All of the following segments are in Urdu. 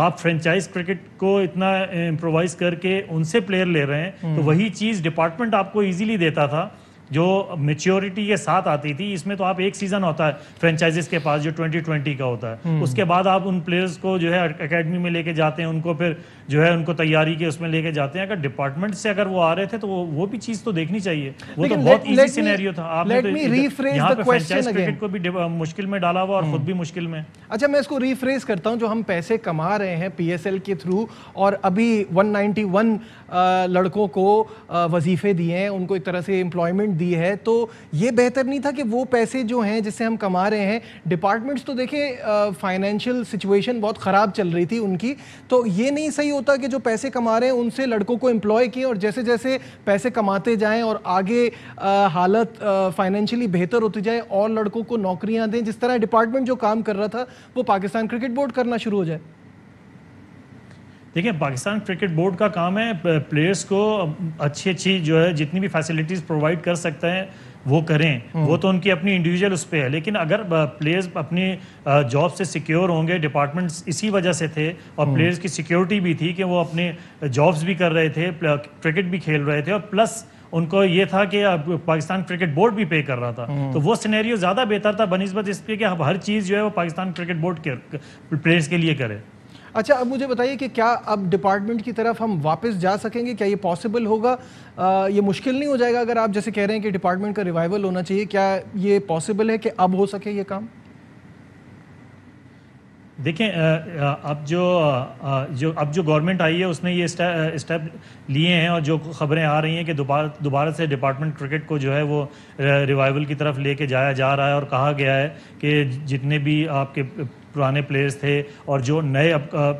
آپ فرینچائز کرکٹ کو اتنا امپرووائز کر کے ان سے پلیئر لے رہے ہیں تو وہی چیز ڈپارٹمنٹ آپ کو ایزیلی دیتا تھا جو میچیورٹی کے ساتھ آتی تھی. اس میں تو آپ ایک سیزن ہوتا ہے فرینچائزز کے پاس جو 2020 کا ہوتا ہے, اس کے بعد آپ ان پلیئرز کو جو ہے اکیڈمی میں لے کے جاتے ہیں, ان کو پھر جو ہے ان کو تیاری کے اس میں لے کے جاتے ہیں. اگر ڈپارٹمنٹ سے اگر وہ آ رہے تھے تو وہ بھی چیز تو دیکھنی چاہیے. وہ تو بہت ایزی سینیریو تھا. آپ نے یہاں پہ فرینچائز کرکٹ کو بھی مشکل میں ڈالا ہوا اور خود بھی مشکل میں. اچھا میں اس کو ریفریز کرتا ہوں, جو ہم پیسے کما رہے ہیں پی ایس ایل کے تھرو اور ابھی 191 لڑکوں کو وظیفے دیے ہیں, ان کو ایک طرح سے امپلائمنٹ دی ہے, تو یہ بہتر نہیں تھا کہ وہ پیسے جو ہیں جس سے ہم کما رہے ہیں, ڈپارٹمنٹس تو دیکھیں فائنینشیل سچویشن بہت خراب چل رہی تھی ان کی, تو یہ نہیں صحیح ہوتا کہ جو پیسے کما رہے ہیں ان سے لڑکوں کو امپلائے کیے اور جیسے جیسے پیسے کماتے جائیں اور آگے حالت فائنینشیلی بہتر ہوتی جائے اور لڑکوں کو نوکریاں دیں, جس طرح ڈپارٹمنٹ جو کام کر رہا تھا وہ پاکستان کرکٹ بورڈ کرنا شروع ہو جائے. دیکھیں پاکستان کرکٹ بورڈ کا کام ہے پلیئرز کو اچھی جو ہے جتنی بھی فیسلٹیز پرووائڈ کر سکتے ہیں وہ کریں, وہ تو ان کی اپنی انڈیویجول اس پہ ہے. لیکن اگر پلیئرز اپنی جاب سے سیکیور ہوں گے, ڈپارٹمنٹس اسی وجہ سے تھے اور پلیئرز کی سیکیورٹی بھی تھی کہ وہ اپنے جابس بھی کر رہے تھے, کرکٹ بھی کھیل رہے تھے, اور پلس ان کو یہ تھا کہ پاکستان کرکٹ بورڈ بھی پے کر رہا تھا, تو وہ سینیریو زیادہ بہتر تھا بنسبت اس پہ کہ اب ہر چیز جو ہے وہ پاکستان کرکٹ بورڈ کے پلیئرز کے لیے کرے. اچھا اب مجھے بتائیے کہ کیا اب ڈپارٹمنٹ کی طرف ہم واپس جا سکیں گے, کیا یہ پاسبل ہوگا؟ یہ مشکل نہیں ہو جائے گا اگر آپ جیسے کہہ رہے ہیں کہ ڈپارٹمنٹ کا ریوائول ہونا چاہیے, کیا یہ پاسبل ہے کہ اب ہو سکے یہ کام؟ دیکھیں اب جو گورنمنٹ آئی ہے اس نے یہ اسٹیپ لیے ہیں, اور جو خبریں آ رہی ہیں کہ دوبارہ سے ڈپارٹمنٹ کرکٹ کو جو ہے وہ ریوائول کی طرف لے کے جایا جا رہا ہے, اور کہا گیا ہے کہ جتنے بھی آپ کے پرانے پلیئرز تھے اور جو نئے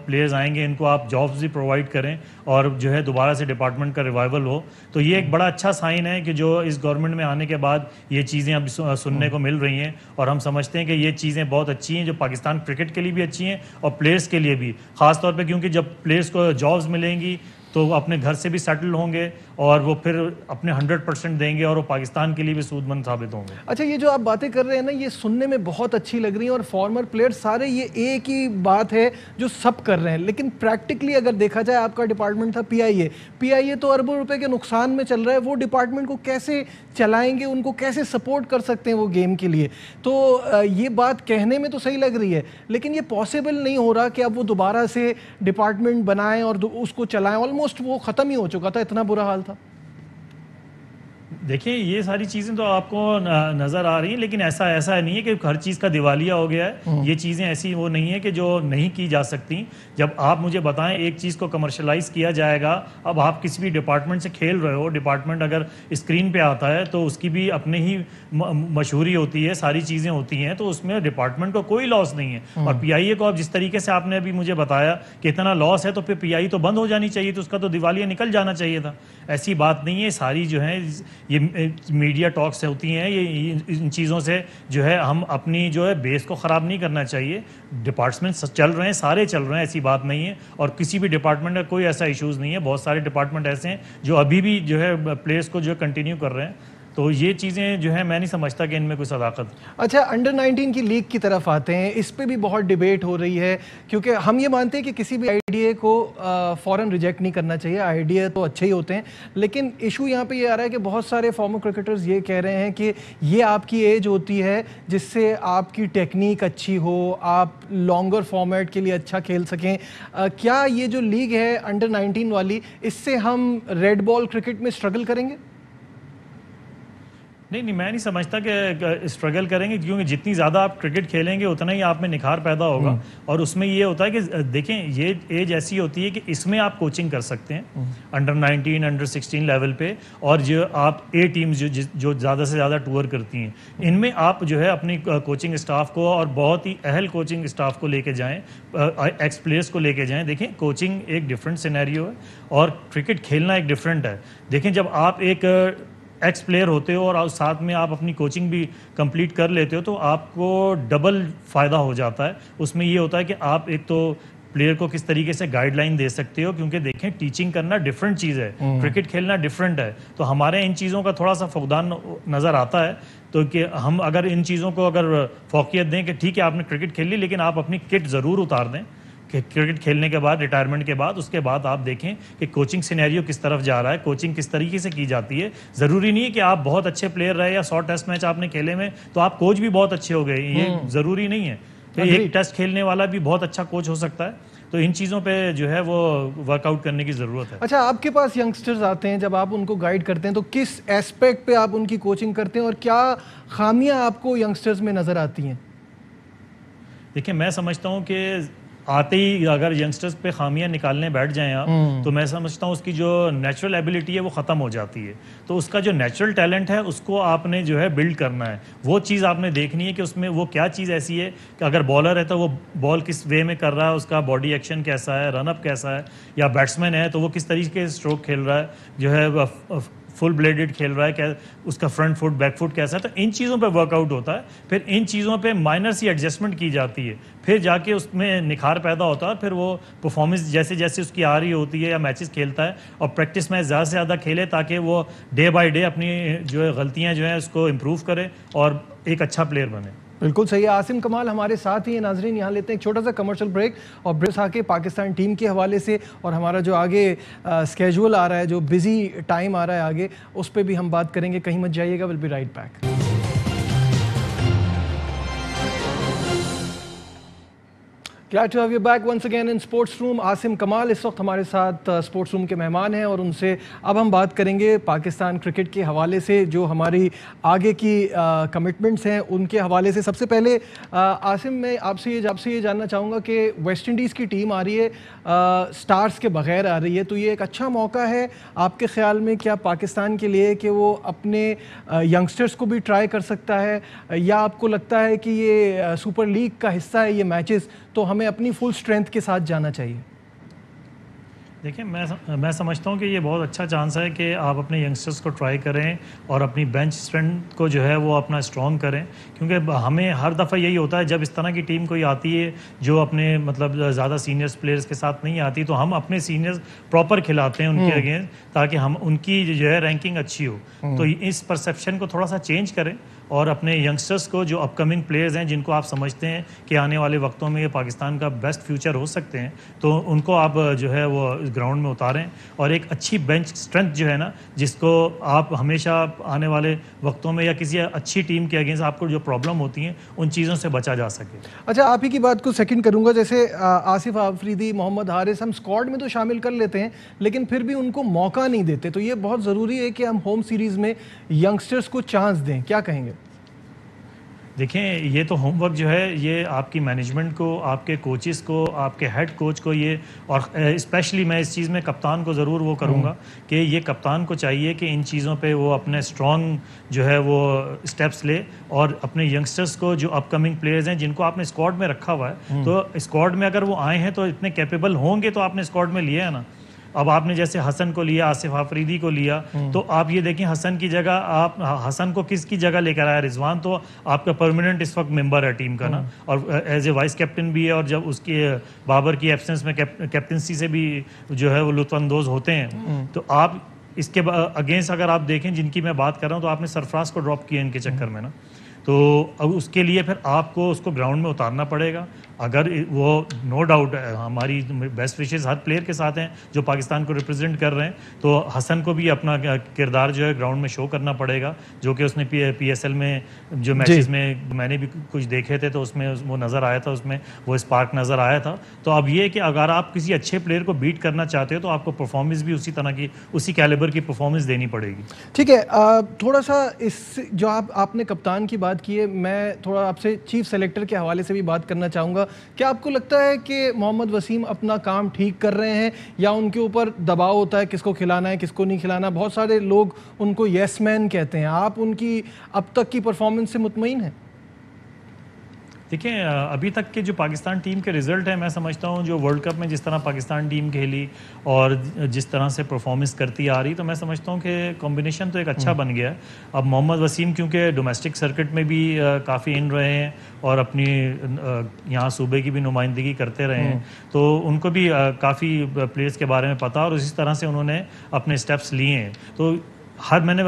پلیئرز آئیں گے ان کو آپ جابس بھی پرووائڈ کریں اور جو ہے دوبارہ سے ڈپارٹمنٹ کا ریوائول ہو. تو یہ ایک بڑا اچھا سائن ہے کہ جو اس گورنمنٹ میں آنے کے بعد یہ چیزیں اب سننے کو مل رہی ہیں, اور ہم سمجھتے ہیں کہ یہ چیزیں بہت اچھی ہیں جو پاکستان کرکٹ کے لیے بھی اچھی ہیں اور پلیئرز کے لیے بھی, خاص طور پہ کیونکہ جب پلیئرز کو جابس ملیں گی تو وہ اپنے گھر سے بھی سیٹل ہوں گے اور وہ پھر اپنے 100% دیں گے اور وہ پاکستان کے لیے بھی سود مند ثابت ہوں گے. اچھا یہ جو آپ باتیں کر رہے ہیں نا یہ سننے میں بہت اچھی لگ رہی ہیں, اور فارمر پلیئر سارے یہ ایک ہی بات ہے جو سب کر رہے ہیں, لیکن پریکٹیکلی اگر دیکھا جائے آپ کا ڈپارٹمنٹ تھا پی آئی اے تو اربوں روپے کے نقصان میں چل رہا ہے, وہ ڈپارٹمنٹ کو کیسے چلائیں گے, ان کو کیسے سپورٹ کر سکتے ہیں وہ گیم کے لیے؟ تو یہ بات کہنے میں تو صحیح لگ رہی ہے لیکن یہ پاسبل نہیں ہو رہا کہ اب وہ دوبارہ سے ڈپارٹمنٹ بنائیں اور اس کو چلائیں. آلموسٹ وہ ختم ہی ہو چکا تھا, اتنا برا حال تھا. دیکھیں یہ ساری چیزیں تو آپ کو نظر آ رہی ہیں, لیکن ایسا نہیں ہے کہ ہر چیز کا دیوالیہ ہو گیا ہے. یہ چیزیں ایسی وہ نہیں ہے کہ جو نہیں کی جا سکتی. جب آپ مجھے بتائیں ایک چیز کو کمرشلائز کیا جائے گا, اب آپ کسی بھی ڈپارٹمنٹ سے کھیل رہے ہو, ڈپارٹمنٹ اگر اسکرین پہ آتا ہے تو اس کی بھی اپنے ہی مشہوری ہوتی ہے, ساری چیزیں ہوتی ہیں, تو اس میں ڈپارٹمنٹ کو کوئی لاس نہیں ہے. اور پی آئی اے کو اب جس طریقے سے آپ نے ابھی مجھے بتایا کہ اتنا لاس ہے تو پھر پی آئی تو بند ہو جانی چاہیے, تو اس کا تو دیوالیہ نکل جانا چاہیے تھا. ایسی بات نہیں ہے. ساری جو ہیں یہ میڈیا ٹاکس ہوتی ہیں, یہ ان چیزوں سے جو ہے ہم اپنی جو ہے بیس کو خراب نہیں کرنا چاہیے. ڈپارٹمنٹ چل رہے ہیں, سارے چل رہے ہیں, ایسی بات نہیں ہے, اور کسی بھی ڈپارٹمنٹ کا کوئی ایسا ایشوز نہیں ہے. بہت سارے ڈپارٹمنٹ ایسے ہیں جو ابھی بھی جو ہے پلیئرس کو جو کنٹینیو کر رہے ہیں. تو یہ چیزیں جو ہیں میں نہیں سمجھتا کہ ان میں کوئی صداقت. اچھا انڈر 19 کی لیگ کی طرف آتے ہیں, اس پہ بھی بہت ڈیبیٹ ہو رہی ہے کیونکہ ہم یہ مانتے ہیں کہ کسی بھی آئیڈیا کو فوراً ریجیکٹ نہیں کرنا چاہیے. آئیڈیا تو اچھے ہی ہوتے ہیں, لیکن ایشو یہاں پہ یہ آ رہا ہے کہ بہت سارے فارمر کرکٹرز یہ کہہ رہے ہیں کہ یہ آپ کی ایج ہوتی ہے جس سے آپ کی ٹیکنیک اچھی ہو, آپ لانگر فارمیٹ کے لیے اچھا کھیل سکیں. کیا یہ جو لیگ ہے انڈر 19 والی, اس سے ہم ریڈ بال کرکٹ میں اسٹرگل کریں گے؟ نہیں میں نہیں سمجھتا کہ اسٹرگل کریں گے, کیونکہ جتنی زیادہ آپ کرکٹ کھیلیں گے اتنا ہی آپ میں نکھار پیدا ہوگا. اور اس میں یہ ہوتا ہے کہ دیکھیں یہ ایج ایسی ہوتی ہے کہ اس میں آپ کوچنگ کر سکتے ہیں انڈر 19 انڈر 16 لیول پہ, اور جو آپ اے ٹیمز جو زیادہ سے زیادہ ٹور کرتی ہیں ان میں آپ جو ہے اپنی کوچنگ اسٹاف کو اور بہت ہی اہل کوچنگ اسٹاف کو لے کے جائیں, ایکس پلیئرس کو لے کے جائیں. دیکھیں کوچنگ ایک ڈفرینٹ سینیریو ہے اور کرکٹ کھیلنا ایک ڈفرینٹ ہے. دیکھیں جب آپ ایک ایکس پلیئر ہوتے ہو اور ساتھ میں آپ اپنی کوچنگ بھی کمپلیٹ کر لیتے ہو تو آپ کو ڈبل فائدہ ہو جاتا ہے. اس میں یہ ہوتا ہے کہ آپ ایک تو پلیئر کو کس طریقے سے گائیڈ لائن دے سکتے ہو, کیونکہ دیکھیں ٹیچنگ کرنا ڈفرینٹ چیز ہے, کرکٹ کھیلنا ڈفرینٹ ہے. تو ہمارے ان چیزوں کا تھوڑا سا فقدان نظر آتا ہے. تو کہ ہم اگر ان چیزوں کو اگر فوقیت دیں کہ ٹھیک ہے آپ نے کرکٹ کھیل لی لیکن آپ اپنی کٹ ضرور اتار دیں, کرکٹ کھیلنے کے بعد ریٹائرمنٹ کے بعد اس کے بعد آپ دیکھیں کہ کوچنگ سینیریو کس طرف جا رہا ہے, کوچنگ کس طریقے سے کی جاتی ہے. ضروری نہیں ہے کہ آپ بہت اچھے پلیئر رہے یا 100 ٹیسٹ میچ آپ نے کھیلے میں تو آپ کوچ بھی بہت اچھے ہو گئے, یہ ضروری نہیں ہے. ایک ٹیسٹ کھیلنے والا بھی بہت اچھا کوچ ہو سکتا ہے. تو ان چیزوں پہ جو ہے وہ ورک آؤٹ کرنے کی ضرورت ہے. اچھا, آپ کے پاس ینگسٹرز آتے ہیں, جب آپ ان کو گائیڈ کرتے ہیں تو کس ایسپیکٹ پہ آپ ان کی کوچنگ کرتے ہیں اور کیا خامیاں آپ کو ینگسٹرز میں نظر آتی ہیں؟ دیکھیں, میں سمجھتا ہوں کہ آتے ہی اگر ینگسٹرز پہ خامیاں نکالنے بیٹھ جائیں آپ تو میں سمجھتا ہوں اس کی جو نیچرل ایبلٹی ہے وہ ختم ہو جاتی ہے. تو اس کا جو نیچرل ٹیلنٹ ہے اس کو آپ نے جو ہے بلڈ کرنا ہے. وہ چیز آپ نے دیکھنی ہے کہ اس میں وہ کیا چیز ایسی ہے کہ اگر بالر ہے تو وہ بال کس وے میں کر رہا ہے, اس کا باڈی ایکشن کیسا ہے, رن اپ کیسا ہے, یا بیٹسمین ہے تو وہ کس طریقے سے اسٹروک کھیل رہا ہے, جو ہے فل بلیڈڈ کھیل رہا ہے, اس کا فرنٹ فٹ بیک فٹ کیسا ہے. تو ان چیزوں پہ ورک آؤٹ ہوتا ہے, پھر ان چیزوں پہ مائنر سی ایڈجسٹمنٹ کی جاتی ہے, پھر جا کے اس میں نکھار پیدا ہوتا ہے. پھر وہ پرفارمنس جیسے جیسے اس کی آ رہی ہوتی ہے یا میچز کھیلتا ہے اور پریکٹس میں زیادہ سے زیادہ کھیلے تاکہ وہ ڈے بائی ڈے اپنی جو ہے غلطیاں جو ہیں اس کو امپروو کرے اور ایک اچھا پلیئر بنے. بالکل صحیح ہے. عاصم کمال ہمارے ساتھ ہی ہیں. ناظرین, یہاں لیتے ہیں ایک چھوٹا سا کمرشل بریک اور بریک آ کے پاکستان ٹیم کے حوالے سے اور ہمارا جو آگے اسکیجول آ رہا ہے, جو بزی ٹائم آ رہا ہے آگے, اس پہ بھی ہم بات کریں گے. کہیں مت جائیے گا. Will be right back. Glad to have you back once again in Sports Room. Asim Kamal اس وقت ہمارے ساتھ اسپورٹس روم کے مہمان ہیں اور ان سے اب ہم بات کریں گے پاکستان کرکٹ کے حوالے سے, جو ہماری آگے کی کمٹمنٹس ہیں ان کے حوالے سے. سب سے پہلے عاصم, میں آپ سے یہ جاننا چاہوں گا کہ ویسٹ انڈیز کی ٹیم آ رہی ہے, سٹارز کے بغیر آ رہی ہے, تو یہ ایک اچھا موقع ہے آپ کے خیال میں کیا پاکستان کے لیے کہ وہ اپنے ینگسٹرز کو بھی ٹرائی کر سکتا ہے, یا آپ کو لگتا ہے کہ یہ سپر لیگ کا حصہ ہے یہ میچز, تو ہمیں اپنی فل اسٹرینتھ کے ساتھ جانا چاہیے؟ دیکھیں, میں سمجھتا ہوں کہ یہ بہت اچھا چانس ہے کہ آپ اپنے ینگسٹرز کو ٹرائی کریں اور اپنی بینچ اسٹرینتھ کو جو ہے وہ اپنا اسٹرانگ کریں, کیونکہ ہمیں ہر دفعہ یہی ہوتا ہے جب اس طرح کی ٹیم کوئی آتی ہے جو اپنے مطلب زیادہ سینئرز پلیئرز کے ساتھ نہیں آتی, تو ہم اپنے سینئرز پراپر کھلاتے ہیں ان کے اگینسٹ تاکہ ہم ان کی جو ہے رینکنگ اچھی ہو. تو اس پرسیپشن کو تھوڑا سا چینج کریں اور اپنے ینگسٹرز کو جو اپ کمنگ پلیئرز ہیں جن کو آپ سمجھتے ہیں کہ آنے والے وقتوں میں یہ پاکستان کا بیسٹ فیوچر ہو سکتے ہیں, تو ان کو آپ جو ہے وہ گراؤنڈ میں اتاریں اور ایک اچھی بینچ اسٹرینتھ جو ہے نا, جس کو آپ ہمیشہ آنے والے وقتوں میں یا کسی اچھی ٹیم کے اگینسٹ آپ کو جو پرابلم ہوتی ہیں ان چیزوں سے بچا جا سکے. اچھا, آپ ہی کی بات کو سیکنڈ کروں گا. جیسے آصف آفریدی, محمد حارث, ہم اسکواڈ میں تو شامل کر لیتے ہیں لیکن پھر بھی ان کو موقع نہیں دیتے, تو یہ بہت ضروری ہے کہ ہم ہوم سیریز میں ینگسٹرز کو چانس دیں. کیا کہیں گے؟ دیکھیں, یہ تو ہوم ورک جو ہے یہ آپ کی مینجمنٹ کو, آپ کے کوچز کو, آپ کے ہیڈ کوچ کو, یہ اور اسپیشلی میں اس چیز میں کپتان کو ضرور وہ کروں گا کہ یہ کپتان کو چاہیے کہ ان چیزوں پہ وہ اپنے اسٹرانگ جو ہے وہ اسٹیپس لے اور اپنے ینگسٹرز کو جو اپ کمنگ پلیئرز ہیں جن کو آپ نے اسکواڈ میں رکھا ہوا ہے, تو اسکواڈ میں اگر وہ آئے ہیں تو اتنے کیپیبل ہوں گے تو آپ نے اسکواڈ میں لیا ہے نا. اب آپ نے جیسے حسن کو لیا, آصف آفریدی کو لیا, تو آپ یہ دیکھیں حسن کی جگہ آپ حسن کو کس کی جگہ لے کر آیا؟ رضوان تو آپ کا پرماننٹ اس وقت ممبر ہے ٹیم کا نا, اور ایز اے وائس کیپٹن بھی ہے, اور جب اس کی بابر کی ایبسنس میں کیپٹنسی سے بھی جو ہے وہ لطف اندوز ہوتے ہیں. تو آپ اس کے اگینسٹ اگر آپ دیکھیں جن کی میں بات کر رہا ہوں, تو آپ نے سرفراز کو ڈراپ کیا ان کے چکر میں نا, تو اب اس کے لیے پھر آپ کو اس کو گراؤنڈ میں اتارنا پڑے گا. اگر وہ نو ڈاؤٹ ہماری بیسٹ وشز ہر پلیئر کے ساتھ ہیں جو پاکستان کو ریپرزینٹ کر رہے ہیں, تو حسن کو بھی اپنا کردار جو ہے گراؤنڈ میں شو کرنا پڑے گا, جو کہ اس نے پی ایس ایل میں جو میچز میں نے بھی کچھ دیکھے تھے تو اس میں وہ نظر آیا تھا, اس میں وہ اسپارک نظر آیا تھا. تو اب یہ کہ اگر آپ کسی اچھے پلیئر کو بیٹ کرنا چاہتے ہو تو آپ کو پرفارمنس بھی اسی طرح کی, اسی کیلیبر کی پرفارمنس دینی پڑے گی. ٹھیک ہے, تھوڑا سا اس جو آپ نے کپتان کی بات کی ہے, میں تھوڑا آپ سے چیف سلیکٹر کے حوالے سے بھی بات کرنا چاہوں گا. کیا آپ کو لگتا ہے کہ محمد وسیم اپنا کام ٹھیک کر رہے ہیں, یا ان کے اوپر دباؤ ہوتا ہے کس کو کھلانا ہے کس کو نہیں کھلانا؟ بہت سارے لوگ ان کو یس مین کہتے ہیں. آپ ان کی اب تک کی پرفارمنس سے مطمئن ہیں؟ دیکھیں, ابھی تک کے جو پاکستان ٹیم کے رزلٹ ہیں, میں سمجھتا ہوں جو ورلڈ کپ میں جس طرح پاکستان ٹیم کھیلی اور جس طرح سے پرفارمنس کرتی آ رہی, تو میں سمجھتا ہوں کہ کمبینیشن تو ایک اچھا بن گیا ہے. اب محمد وسیم کیونکہ ڈومیسٹک سرکٹ میں بھی کافی ان رہے ہیں اور اپنی یہاں صوبے کی بھی نمائندگی کرتے رہے ہیں, تو ان کو بھی کافی پلیئرز کے بارے میں پتہ اور اسی طرح سے انہوں نے اپنے اسٹیپس لیے ہیں. تو میں نے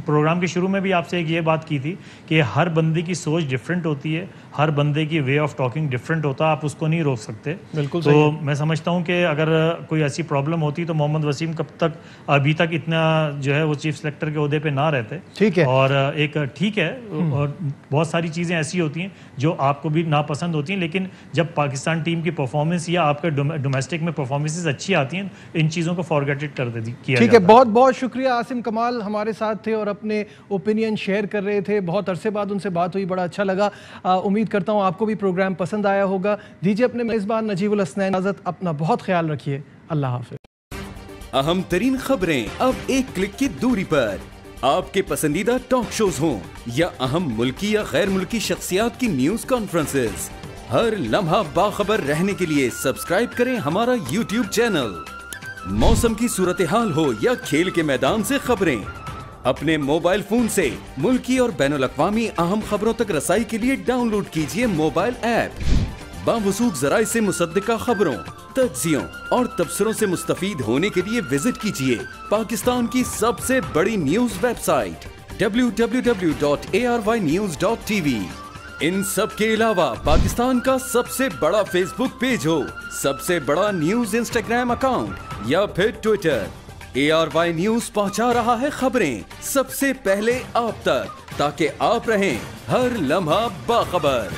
پروگرام کے شروع میں بھی آپ سے ایک یہ بات کی تھی کہ ہر بندے کی سوچ ڈفرینٹ ہوتی ہے, ہر بندے کی وے آف ٹاکنگ ڈفرینٹ ہوتا ہے, آپ اس کو نہیں روک سکتے. بالکل. تو میں سمجھتا ہوں کہ اگر کوئی ایسی پرابلم ہوتی تو محمد وسیم کب تک ابھی تک اتنا جو ہے وہ چیف سلیکٹر کے عہدے پہ نہ رہتے. ٹھیک ہے. اور ایک ٹھیک ہے, اور بہت ساری چیزیں ایسی ہوتی ہیں جو آپ کو بھی ناپسند ہوتی ہیں, لیکن جب پاکستان ٹیم کی پرفارمنس یا آپ کے ڈومیسٹک میں پرفارمنسز اچھی آتی ہیں, ان چیزوں کو فارگیٹڈ کر دیا جاتا ہے. ٹھیک ہے, بہت بہت شکریہ. عاصم کمال ہمارے ساتھ تھے اور اپنے اوپینین شیئر کر رہے تھے. بہت عرصے بعد ان سے بات ہوئی, بڑا اچھا لگا. امید کرتا ہوں آپ کو بھی پروگرام پسند آیا ہوگا. دیجیے اپنے میزبان نجیب الحسنین اجازت, اپنا بہت خیال رکھیے. اللہ حافظ. اہم ترین خبریں اب ایک کلک کی دوری پر. آپ کے پسندیدہ ٹاک شوز ہوں یا اہم ملکی یا غیر ملکی شخصیات کی نیوز کانفرنسز, ہر لمحہ باخبر رہنے کے لیے سبسکرائب کریں ہمارا یوٹیوب چینل. موسم کی صورتحال ہو یا کھیل کے میدان سے خبریں, اپنے موبائل فون سے ملکی اور بین الاقوامی اہم خبروں تک رسائی کے لیے ڈاؤن لوڈ کیجیے موبائل ایپ. باوثوق ذرائع سے مصدقہ خبروں, تجزیوں اور تبصروں سے مستفید ہونے کے لیے وزٹ کیجیے پاکستان کی سب سے بڑی نیوز ویب سائٹ www.arYnews.tv. ان سب کے علاوہ پاکستان کا سب سے بڑا فیس بک پیج ہو, سب سے بڑا نیوز انسٹاگرام اکاؤنٹ یا پھر ٹویٹر, ARY نیوز پہنچا رہا ہے خبریں سب سے پہلے آپ تک, تاکہ آپ رہیں ہر لمحہ باخبر.